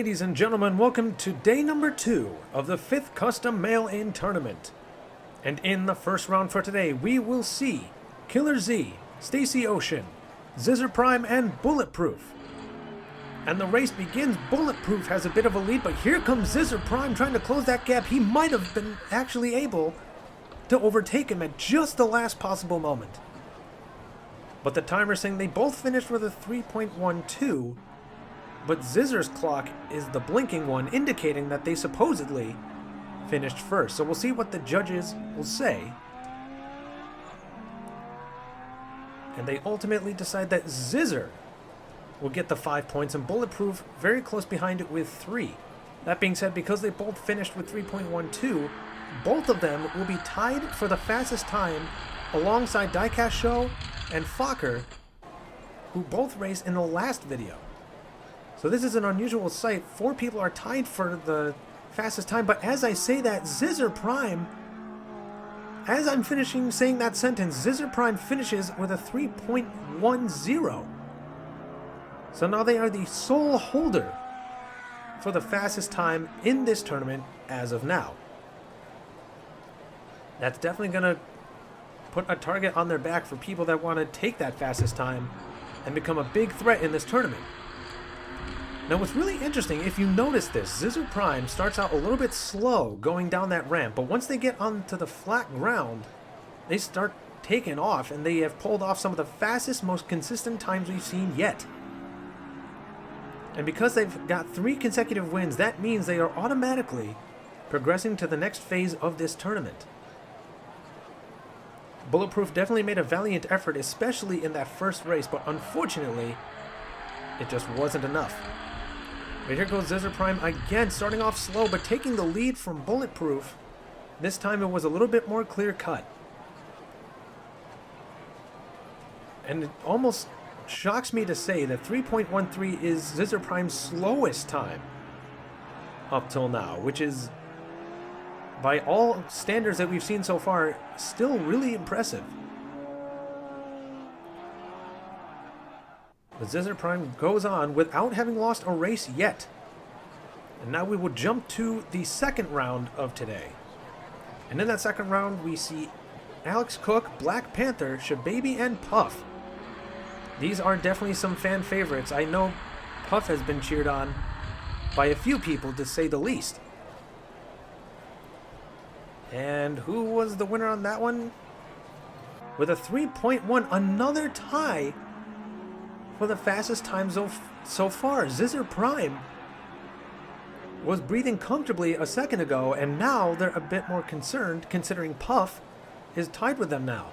ladies and gentlemen, welcome to day number 2 of the 5th Custom Mail-In Tournament. And in the first round for today, we will see Killer Z, Stacy Ocean, Zizzer Prime, and Bulletproof. And the race begins. Bulletproof has a bit of a lead, but here comes Zizzer Prime trying to close that gap. He might have been actually able to overtake him at just the last possible moment. But the timer's saying they both finished with a 3.12, but Zizzer's clock is the blinking one, indicating that they supposedly finished first. So we'll see what the judges will say. And they ultimately decide that Zizzer will get the 5 points and Bulletproof very close behind it with 3. That being said, because they both finished with 3.12, both of them will be tied for the fastest time alongside Diecast Show and Fokker, who both raced in the last video. So this is an unusual sight. 4 people are tied for the fastest time, but as I say that, Zizzer Prime, as I'm finishing saying that sentence, Zizzer Prime finishes with a 3.10. So now they are the sole holder for the fastest time in this tournament as of now. That's definitely going to put a target on their back for people that want to take that fastest time and become a big threat in this tournament. Now what's really interesting, if you notice this, Zizzer Prime starts out a little bit slow going down that ramp, but once they get onto the flat ground, they start taking off, and they have pulled off some of the fastest, most consistent times we've seen yet. And because they've got 3 consecutive wins, that means they are automatically progressing to the next phase of this tournament. Bulletproof definitely made a valiant effort, especially in that first race, but unfortunately, it just wasn't enough. But here goes Zizzer Prime again, starting off slow, but taking the lead from Bulletproof. This time it was a little bit more clear-cut. And it almost shocks me to say that 3.13 is Zizzer Prime's slowest time up till now, which is, by all standards that we've seen so far, still really impressive. But Zizzer Prime goes on without having lost a race yet. And now we will jump to the second round of today. And in that second round, we see Alex Cook, Black Panther, Shababy, and Puff. These are definitely some fan favorites. I know Puff has been cheered on by a few people, to say the least. And who was the winner on that one? With a 3.1, another tie for the fastest time so far. Zizzer Prime was breathing comfortably a second ago, and now they're a bit more concerned considering Puff is tied with them now.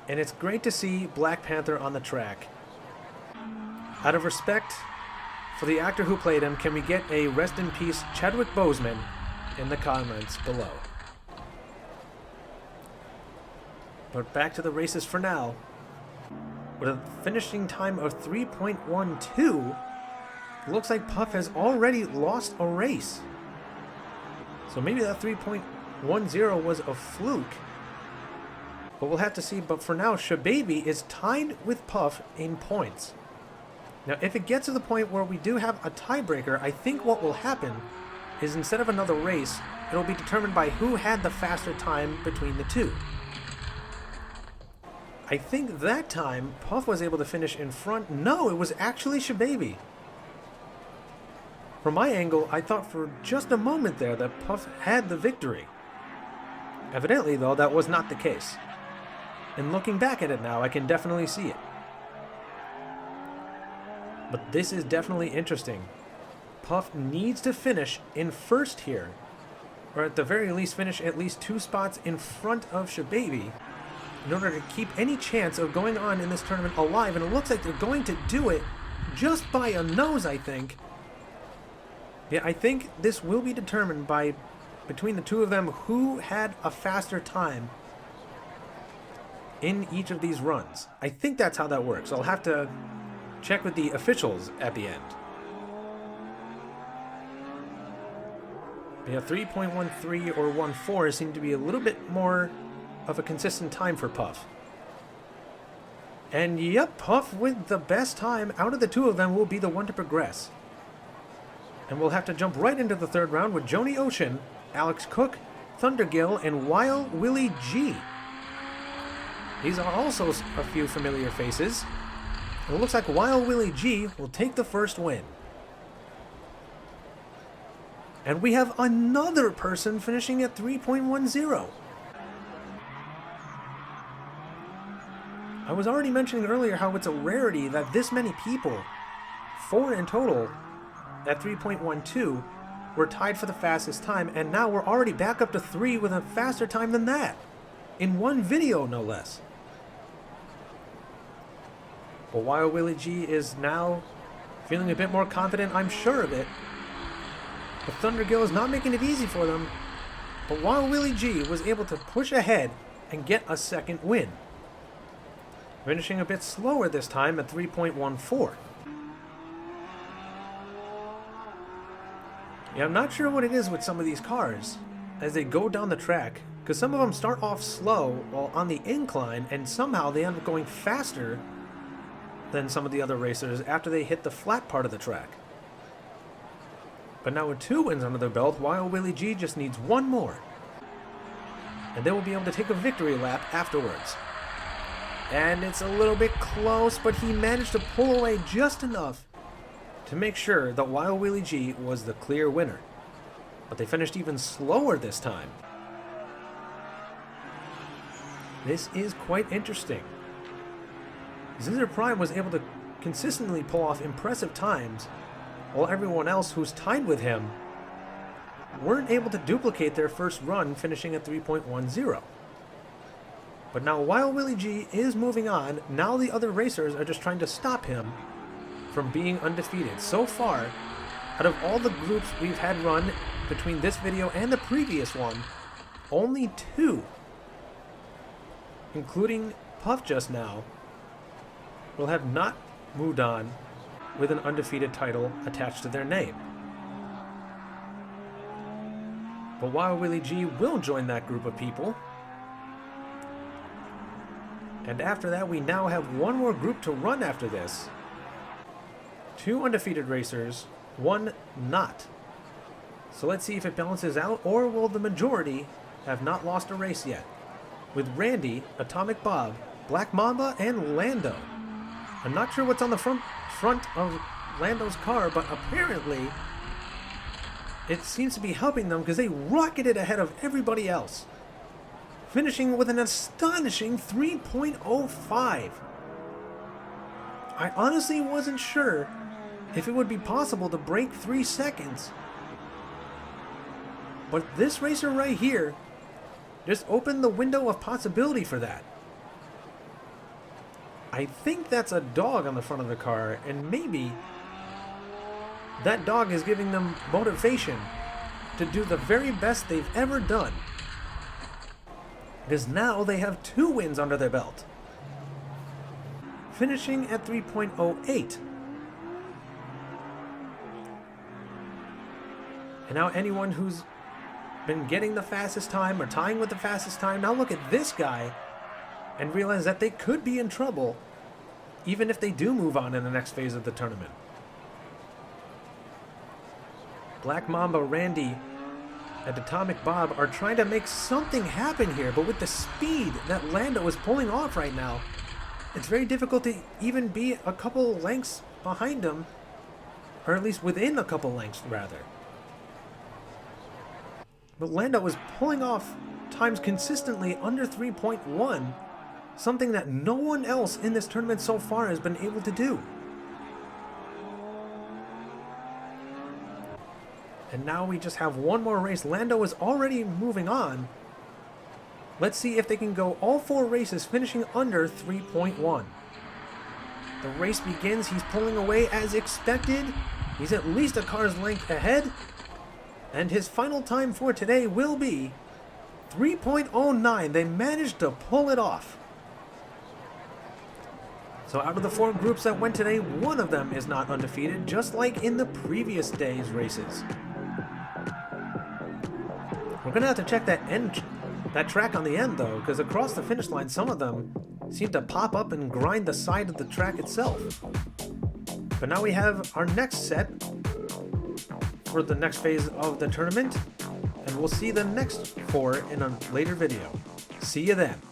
And it's great to see Black Panther on the track. Out of respect for the actor who played him, can we get a rest in peace Chadwick Boseman in the comments below? But back to the races for now. With a finishing time of 3.12, looks like Puff has already lost a race. So maybe that 3.10 was a fluke. But we'll have to see. But for now, Shababy is tied with Puff in points. Now, if it gets to the point where we do have a tiebreaker, I think what will happen is instead of another race, it'll be determined by who had the faster time between the two. I think that time, Puff was able to finish in front. No, it was actually Shababy. From my angle, I thought for just a moment there that Puff had the victory. Evidently, though, that was not the case. And looking back at it now, I can definitely see it. But this is definitely interesting. Puff needs to finish in first here, or at the very least finish at least 2 spots in front of Shababy, in order to keep any chance of going on in this tournament alive. And it looks like they're going to do it just by a nose, I think. Yeah, I think this will be determined by, between the two of them, who had a faster time in each of these runs. I think that's how that works. I'll have to check with the officials at the end. Yeah, 3.13 or 14 seem to be a little bit more of a consistent time for Puff. And yep, Puff with the best time out of the two of them will be the one to progress. And we'll have to jump right into the third round with Joni Ocean, Alex Cook, Thundergill, and Wild Willie G. These are also a few familiar faces. And it looks like Wild Willie G will take the first win. And we have another person finishing at 3.10. I was already mentioning earlier how it's a rarity that this many people, 4 in total, at 3.12, were tied for the fastest time, and now we're already back up to 3 with a faster time than that. In one video, no less. But Wild Willie G is now feeling a bit more confident, I'm sure of it. The Thundergill is not making it easy for them, but Wild Willie G was able to push ahead and get a second win. Finishing a bit slower this time at 3.14. Yeah, I'm not sure what it is with some of these cars as they go down the track, because some of them start off slow while on the incline, and somehow they end up going faster than some of the other racers after they hit the flat part of the track. But now with 2 wins under their belt, Wild Willie G just needs 1 more, and they will be able to take a victory lap afterwards. And it's a little bit close, but he managed to pull away just enough to make sure that Wild Willie G was the clear winner. But they finished even slower this time. This is quite interesting. Zizzer Prime was able to consistently pull off impressive times, while everyone else who's tied with him weren't able to duplicate their first run, finishing at 3.10. But now Wild Willie G is moving on. Now the other racers are just trying to stop him from being undefeated. So far, out of all the groups we've had run between this video and the previous one, only 2, including Puff just now, will have not moved on with an undefeated title attached to their name. But Wild Willie G will join that group of people. And after that, we now have 1 more group to run after this. 2 undefeated racers, 1 not. So let's see if it balances out, or will the majority have not lost a race yet? With Randy, Atomic Bob, Black Mamba, and Lando. I'm not sure what's on the front of Lando's car, but apparently it seems to be helping them because they rocketed ahead of everybody else, finishing with an astonishing 3.05. I honestly wasn't sure if it would be possible to break 3 seconds. But this racer right here just opened the window of possibility for that. I think that's a dog on the front of the car, and maybe that dog is giving them motivation to do the very best they've ever done. Because now they have 2 wins under their belt, finishing at 3.08. And now anyone who's been getting the fastest time or tying with the fastest time, now look at this guy and realize that they could be in trouble even if they do move on in the next phase of the tournament. Black Mamba, Randy, and Atomic Bob are trying to make something happen here, but with the speed that Lando is pulling off right now, it's very difficult to even be a couple lengths behind him, or at least within a couple lengths, rather. But Lando is pulling off times consistently under 3.1, something that no one else in this tournament so far has been able to do. And now we just have 1 more race. Lando is already moving on. Let's see if they can go all 4 races finishing under 3.1. The race begins. He's pulling away as expected. He's at least a car's length ahead. And his final time for today will be 3.09. They managed to pull it off. So out of the 4 groups that went today, 1 of them is not undefeated, just like in the previous day's races. We're going to have to check that track on the end, though, because across the finish line, some of them seem to pop up and grind the side of the track itself. But now we have our next set for the next phase of the tournament, and we'll see the next 4 in a later video. See you then.